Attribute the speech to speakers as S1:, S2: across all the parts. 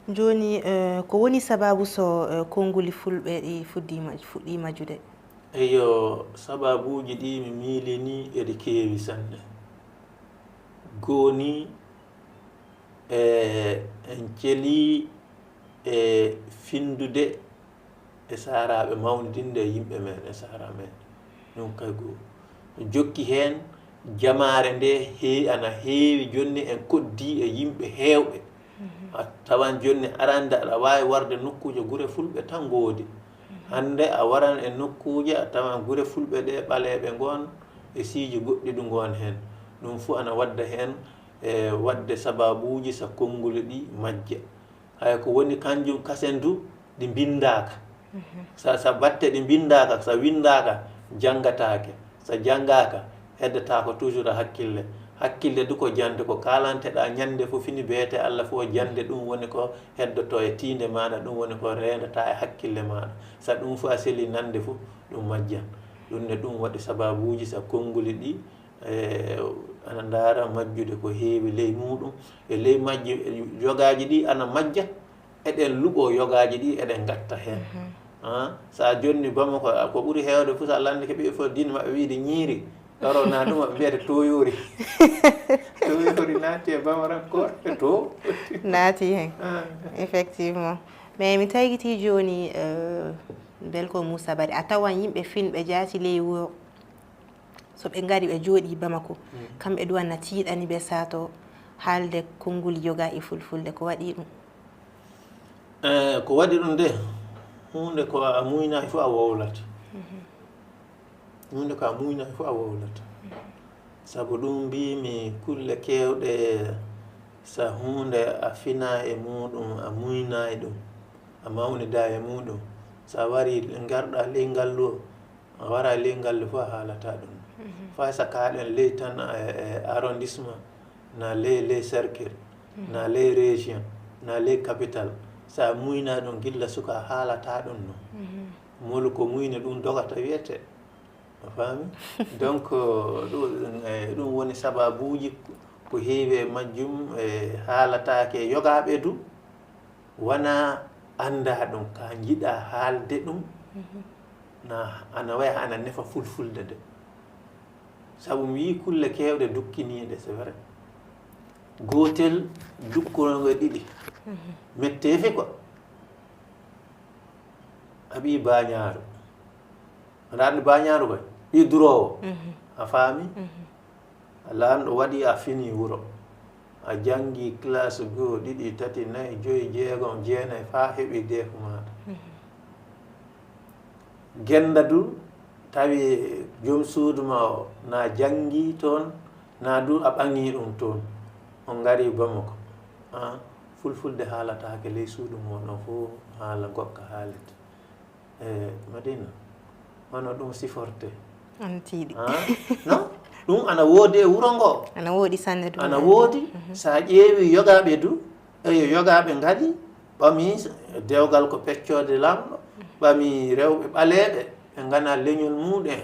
S1: joni ko woni sababu so konnguli fulɓe ɗi fuɗɗi majude?
S2: Eyo sababuji ɗi mi miili ni eɗi keewi sanne. Goni en celi findude e saharaɓe mawnidinde yimɓe men e sahara men ɗum kay goo jokki hen jamare nde ana heewi jonni en koddi e yimɓe heewɓe a tawan jonni arande aɗa wawi warde nokkuje gure fulɓe tan goodi hande a waran e nokkuje a tawan gure fulɓe ɗe ɓaleɓe gon e siiji goɗɗi ɗu gon hen ɗum fuu ana wadda hen e wadde sababuji so konnguli ɗi majja hay ko woni kanjum kasen du ɗi bindaka sa batte ɗi bindaka sa windaka janggatake sa janggaka heddotako toujours a hakkille du ko jande ko kalanteɗa ñande fof fini beete Allah fo jande ɗum woni ko heddoto e tinde maɗa ɗum woni ko rendata e hakkille maɗa sa ɗum fo a seli nande fof ɗum majjan ɗum ne ɗum waɗi sababuji sa konnguli ɗi ana ndaara majjude ko heewi ley muɗum e ley majji yogaji ɗi ana majja eɗen luɓo yogaji ɗi eɗen gatta hen sa jonni Bamako ko ɓuuri hewde fof sa landi keeɓi fo dine maɓɓe wiide ñiiri ɗoro na ɗum maɓe mbiyata toyori toyori naati e Bamarankoɓe to
S1: naati hen effectivement mais mi taygiti joni bel ko Moussa Bari a tawan yimɓe finɓe jaati ley wuro so ɓe ngari ɓe jooɗi Bamako kamɓe ɗu wanna tiiɗani ɓe sato haalde konnguli yoga e fulfulde ko waɗi ɗum
S2: ko waɗi ɗum nde hunde ko a muynaki fof a wowlata hunde ko a muynaki fof a wowlata saabu ɗum mbimi kulle kewɗe sa hunde a fina e muɗum a muyna e ɗum a mawnida e muɗum sa wari garɗa ley ngallu a wara ley ngallu fof a haalata ɗum fay sa kaaɗen ley tan e arrondissement na ley cercle na ley région na ley capital sa muyna ɗum gilla suka a haalata ɗum no molu ko muyne ɗum dogata wiyete a faami donc ɗum woni sababuji ko heewi e majjum e haalatake yogaɓe du wona anda ɗum ka jiiɗa haalde ɗum na ana waya ana nefa fulfulde nde saabu mi wi kulle kewɗe dukkiniɗe c'est vrai gotel dukkunoɓe ɗiɗi mettefi quoi aɓi bañaaru aɗa andi bañaaru koy ɓi durowo a faami lamɗo waɗi a fini wuro a jangi classe 2 ɗiɗi tati nayyi joyi jeegom jeenayyi fa heeɓi deeko maɗa genda du tawi joom suudu ma o na jangi toon na du a ɓaŋi ɗum toon on ngari Bamako fulfulde haalatake ley suudu moɗon fof haala gokka haalete Madina hono ɗum siforte
S1: an tiiɗi
S2: non ɗum ana woodi e wuro ngo
S1: ana woodi sanne du
S2: ana woodi sa ƴeewi yogaɓe du eyo yogaɓe ngadi ɓami dewgal ko peccode lamɗo ɓami rewɓe ɓaleɓe ɓe gana leñol muɗen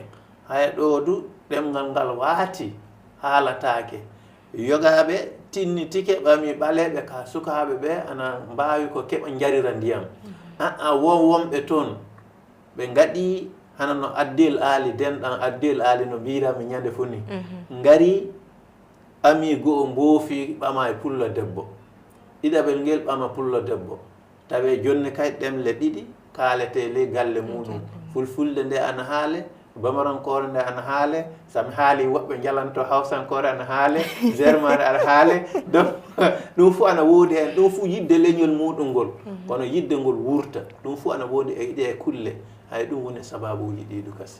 S2: hay ɗo du ɗemgal ngal waati haalatake yogaɓe tinnitike ɓami ɓaleɓe ka sukaɓe ɓe ana mbawi ko keɓa jarira ndiyam wonɓe toon ɓe gaɗi hana no addel aali denɗan addel aali no mbirami ñande fo ni ngari ɓami go'o mboofi ɓama e pullo debbo ɗiɗaɓel ngel ɓama pullo debbo tawe jonni kay ɗemle ɗiɗi kaalete ley galle muɗum fulfulde nde ana haale Bamarankore nde ana haale sami haali woɓɓe jalanto Hawsankore ana haale germane ana haale donc ɗum fo ana woodi hen ɗum fo yidde leñol muɗum ngol kono yidde ngol wurta ɗum fo ana woodi e ɗe kulle hay ɗum woni sababuji ɗiɗo kasi